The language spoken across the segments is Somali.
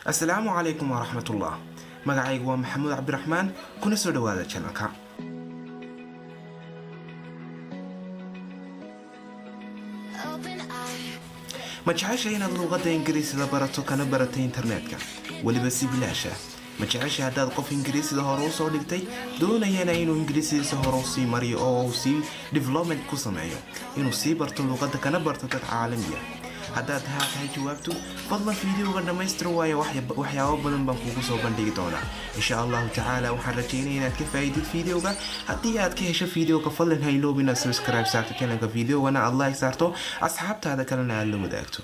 السلام عليكم ورحمة الله. magacaygu waa maxamuud cabdiraxmaan kuna soo dhawaada channelka. ma jeceshahay inaad luuqadda ingiriisida barato kana baratay internetka weliba si bilaash ah? ma jeceshahay haddaad qof ingiriisida hore u soo dhigtay doonayana inuu ingiriisidiisa hore u sii mariyo oo uu sii development ku sameeyo inuu sii barto luuqadda kana barto dad caalami ah? haddaad tahay jawaabtu fadlan fiidiyoga dhammaystir waayo waxyaabo badan baan kugu soo bandhigi doonaa insha allahu tacaala. waxaan rajeynaya inaad ka faa'iidid fiidiyoga. haddii aad ka hesho fiidiyoga fadlan ha iloobin inaad subscribe saarto channelka fiidiyogana aad like saarto asxaabtaada kalena aad la wadaagto.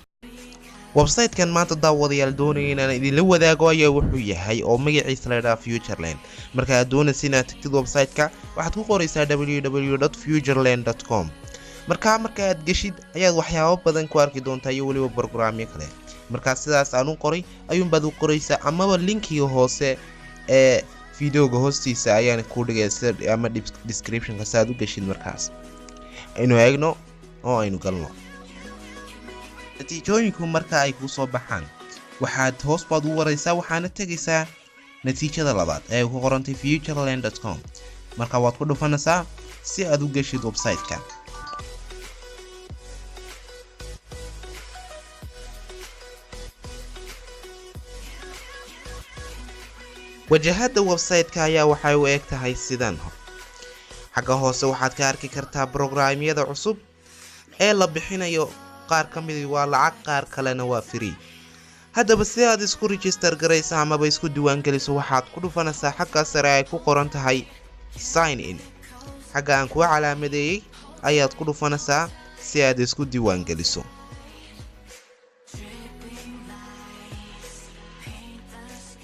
website-kan maanta daawadayaal doonaya inaan idinla wadaago ayaa wuxuu yahay oo magaciisa la yidhaha Futureland. marka aad doonaysa inaad tagtid website-ka waxaad ku qoraysaa www.futureland.com. marka aad gashid ayaad waxyaabo badan ku arki doontaa iyo waliba barnaamijyo kale. marka sidaas aan u qoray ayuun baad u qoraysaa amaba linkiga hoose ee fiidiyoga hoostiisa ayaan ku dhigay ama description-ka saad u gashid. markaas aynu eegno oo aynu galno natiijooyinku. marka ay ku soo baxaan waxaad hoos baad u waraysaa waxaana tagaysaa natiijada labaad ee ku qorantay futureland.com. marka waad ku dhufanaysaa si aad u gashid website-ka. wajahada website-ka ayaa waxay u eg tahay sidan. xagga hoose waxaad ka arki kartaa barnaamijyada cusub ee la bixinayo. qaar ka mid waa lacag, qaar kalena waa free. haddaba si aad isku register garayso amaba isku diiwaan geliso waxaad ku dhufanaysaa xagga sare ay ku qoran tahay sign in. xagga aan ku calaamadeeyay ayaad ku dhufanaysaa si aad isku diiwaan geliso.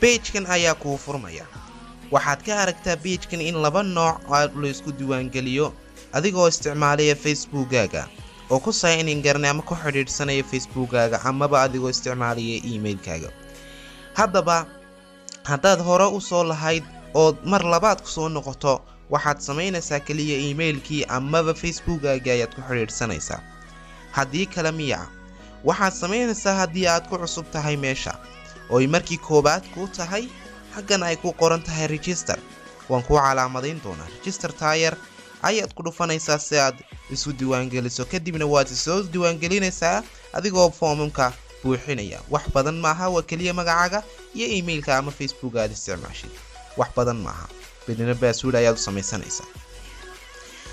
page-kan ayaa kuu furmaya. waxaad ka aragtaa page-kan in laba nooc la isku diiwaan geliyo adigoo isticmaalaya Facebook-gaaga oo ku sign in garnay ama ku xidhiidhsanaya Facebook-gaaga amaba adigoo isticmaalaya email-kaaga. haddaba haddaad hore u soo lahayd oo mar labaad ku soo noqoto waxaad samaynaysaa kaliya email-kii amaba Facebook-gaaga ayaad ku xidhiidhsanaysaa. haddii kale miya waxaad samaynaysaa haddii aad ku cusub tahay meesha oo markii koobaad ku tahay xaggan ay ku qoran tahay register. waan ku calaamadayn doonaa register tire ayaad ku dhufanaysaa si aad isu diiwaan geliso. kadibna waad soo diiwaan gelinaysaa adigoo foomamka buuxinaya. wax badan maaha, waa kaliya magacaaga iyo email-ka ama Facebook aad isticmaashid. wax badan maaha, bidina password ayaad u samaysanaysaa.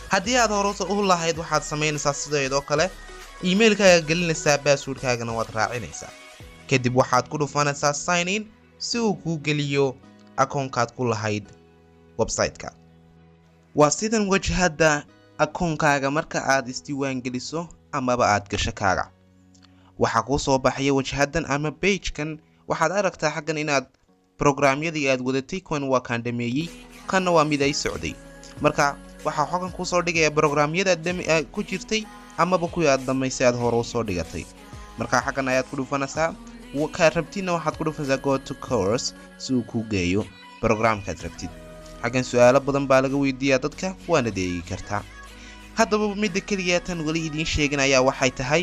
haddii aad hore u lahayd waxaad samaynaysaa sidoo kale email-kaaga gelinaysaa, password-kaagana waad raacinaysaa. kadib waxaad ku dhufanaysaa sign in si uu kuu geliyo akoonkaad ku lahayd website-ka. waa sidan wajahada akoonkaaga marka aad isdiiwaan geliso amaba aad gasho kaaga. waxaa kuu soo baxaya wajahadan ama page-kan. waxaad aragtaa xaggan inaad barnaamijyadii aad wadatay kuwan waa kaan dhameeyey, kanna waa mid ay socday. marka waxaa xoggan kuu soo dhigaya barnaamijyada ku jirtay amaba kuwii aad dhamaysay aad hore u soo dhigatay. marka xaggan ayaad ku dhufanaysaa. ka rabtidna waxaad ku dhufanaysaa go to course si uu kuu geeyo barnaamijkaad rabtid. xaggan su'aalo badan baa laga weydiiyaa dadka, waana deegi kartaa. haddaba midda keliya tan weli idiin sheegin ayaa waxay tahay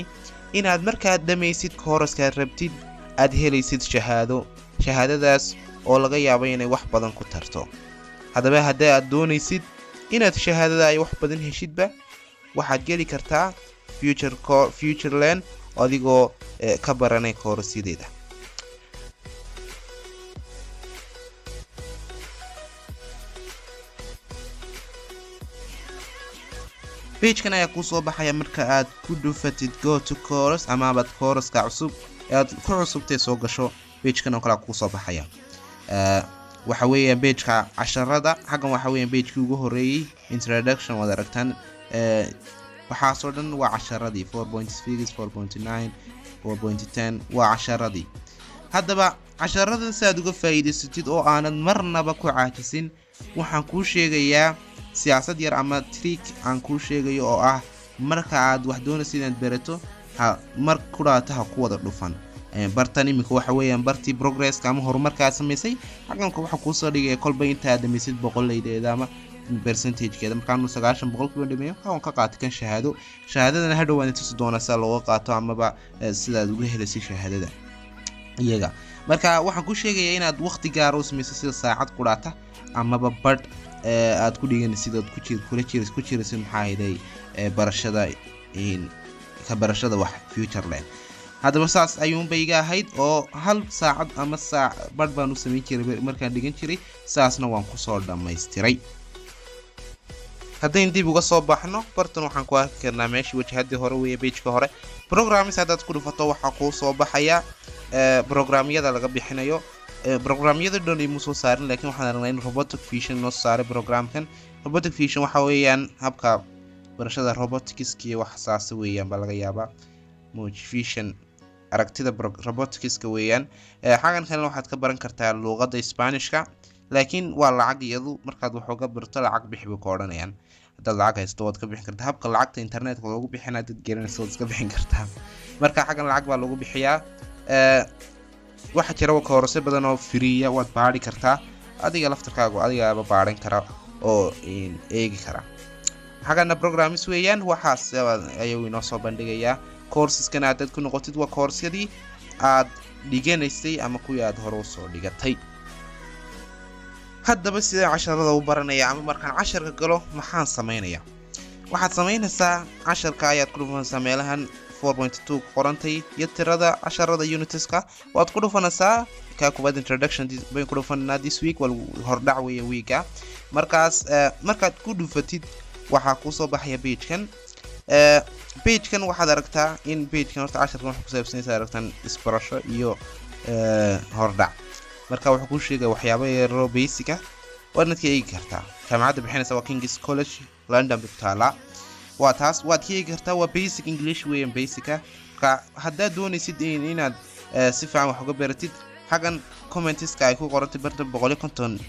inaad markaad dhamaysid kooraskaad rabtid aad helaysid shahaado. shahaadadaas oo laga yaabo inay wax badan ku tarto. haddaba haddii aad doonaysid inaad shahaadada ay wax badan heshidba waxaad geli kartaa Futureland adigoo ka baranay koorasyadeeda. page-kan ayaa kuu soo baxaya marka aad ku dhufatid go to course amaabaad kooraska cusub aad ku cusubtay soo gasho. page-kan oo kale kuu soo baxaya waxa weeyaan page-ka casharada. xaggan waxa weeyaan page-kii ugu horeeyay introduction wada aragtaan. waxaasoo dhan waa casharadii 4.6 4.9 4.10 waa casharadii. haddaba casharadan si aad uga faa'iidaysatid oo aanad marnaba ku caajisin waxaan kuu sheegayaa siyaasad yar ama trick aan kuu sheegayo oo ah marka aad wax doonaysid inaad barato mar kulaata ha ku wada dhufan. bartan imika waxa weeyaan bartii progress ama horumarka aad samaysay. xagganka waxa kuu soo dhigaya kolba inta aad dhamaysid 100 ama percentage-keeda. markaanu 90% dhameeyo waxaan ka qaatay kan shahaado. shahaadadana hadhow waan tusi doonaa sida looga qaato amaba sida aad uga helaysid shahaadada. iyaga marka waxaan ku sheegayaa inaad waqti gaar ah u samayso sida saacad quraata amaba badh aad ku dhiganaysid ood ku jiraysid maxaa hayday barashada ka barashada wax future leh haddaba saas ayuunba iga ahayd oo hal saacad ama saac badh baan u samayn jiray markaan dhigan jiray saasna waan kusoo dhammaystiray haddaynu dib uga soo baxno bartan waxaan ku arki karnaa meeshii wajahadii hore weeye pageka hore programmes haddaad ku dhufato waxaa kuu soo baxaya programyada laga bixinayo programyada dhan imu soo saarin laakiin waxaan aragnaa in robotic vision noo saaray programkan robotic vision waxa weeyaan habka barashada roboticska iyo wax saasa weeyaan baa laga yaabaa vision aragtida roboticska weeyaan xagan kalena waxaad ka baran kartaa luqadda Isbaanishka laakiin waa lacag iyadu markaad wax uga barto lacag bixi bay ku odhanayaan haddaad lacag haysto waad ka bixin kartaa habka lacagta internetka loogu bixinaa dad garanaysa waad iska bixin kartaa marka xagan lacag baa lagu bixiyaa waxa jira koorse badan oo free waad baari kartaa adiga laftarkaagu adigaaba baaran kara oo eegi kara xagana programmes weeyaan waxaas ayuu inoo soo bandhigayaa courses-kan aad ku noqotid waa course-yadii aad dhiganaysay ama kuwii aad hore u soo dhigatay haddaba sidee casharada u baranaya ama markaan casharka galo maxaan samaynayaa waxaad samaynaysaa casharka ayaad ku dhufanaysaa meelahan 4.2 qorantay iyo tirada casharada unitiska waad ku dhufanaysaa ka kubaad introduction bay ku dhufanaa this week wal hordhac weeye weeka markaas markaad ku dhufatid waxaa ku soo baxaya pagekan waxaad aragtaa in pagekan horta casharkan waxa ku saabsanaysa aragtaan isbarasho iyo hordhac marka wuxuu ku sheegay waxyaabo yaro basic ah waad ka eegi kartaa jaamacadda bixinaysa waa King's College London Victoria waa taas waad ka eegi kartaa waa basic English weeyaan basic ah ka haddaad doonaysid inaad si fiican wax uga baratid xagan comments-ka ay ku qorantay barta 150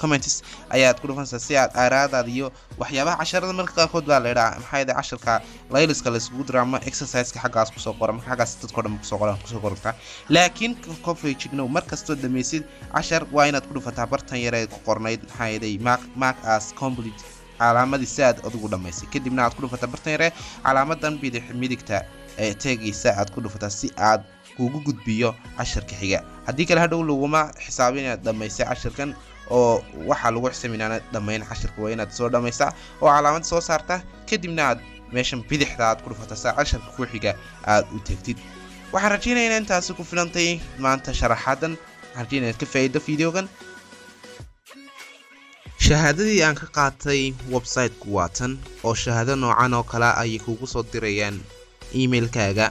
comments ayaad ku dhufanaysaa si aad aaraadaada iyo waxyaabaha casharada marka qaarkood baa leeyahay maxay tahay casharka layliska la isku drama exercise-ka xaggaas ku soo qoran xaggaas dadka dhan ku soo qortaa laakiin coffee chigno markastoo dhamaysid cashar waa inaad ku dhufataa bartan yar ee ku qornayd maxay tahay mark as complete calaamadii si aad adigu dhamaysay kadibna aad ku dhufataa bartan yar calaamadan midigta ee tagiisa aad ku dhufataa si aad kugu gudbiyo casharka xiga haddii kale hadhow laguma xisaabin inaad dhamaysay casharkan oo waxa lagu xisaaminaa dhamayn casharka waa inaad soo dhamaysaa oo calaamad soo saartaa kadibna aad meeshan bidixda aad ku dhufataa casharka ku xiga aad u tagtid waxaan rajaynayaa intaas ku filantay maanta sharaxadan waxaan rajaynayaa ka faa'iido videogan shahaadadii aan ka qaatay website-ku waatan oo shahaado noocan oo kala ay kugu soo dirayaan email-kaaga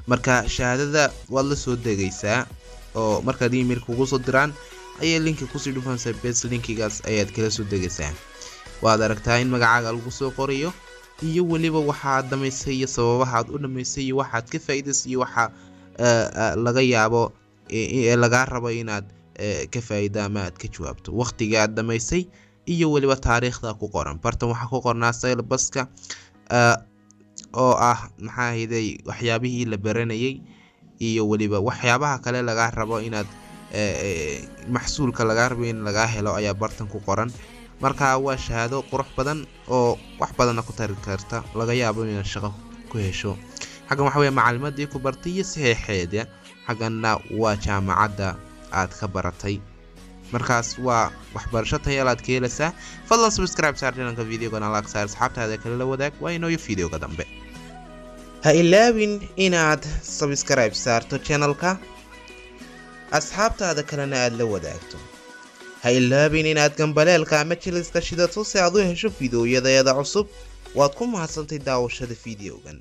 marka shahaadada waad la soo degaysaa oo markaad email kugu soo diraan ayay linki ku sii dhufanaysaa base linkigaas ayaad kala soo degaysaa waad aragtaa in magacaaga lagu soo qorayo iyo waliba waxa dhamaysay iyo sababaha aad u dhamaysay iyo waxa aad ka faa'iidaysay iyo waxa laga yaabo laga rabo inaad ka faa'iido ama aad ka jawaabto waqtiga aad dhamaysay iyo waliba taariikhda ku qoran bartan waxa ku qornaa syllabus-ka oo ah maxaa hiday waxyaabihii la baranayay iyo waliba waxyaabaha kale laga rabo inaad maxsuulka laga rabo in laga helo ayaa bartan ku qoran marka waa shahaado qurux badan oo wax badan ku tari karta laga yaabo inaad shaqo ku hesho xagan waxa weeye macluumaadii ku bartay iyo saxiixeeda xaganna waa jaamacadda aad ka baratay markaas waa waxbarasho tayo aad ka helaysaa fadlan subscribe saar channelka videogan like saar asxaabtaada kale la wadaag waa inoo videoga dambe ha ilaawin inaad subscribe saarto channelka asxaabtaada kalena aad la wadaagto ha ilaawin inaad gambaleelka ama jiliska shidato si aad u hesho fiidiyoyada cusub waad ku mahadsantahay daawashada videogan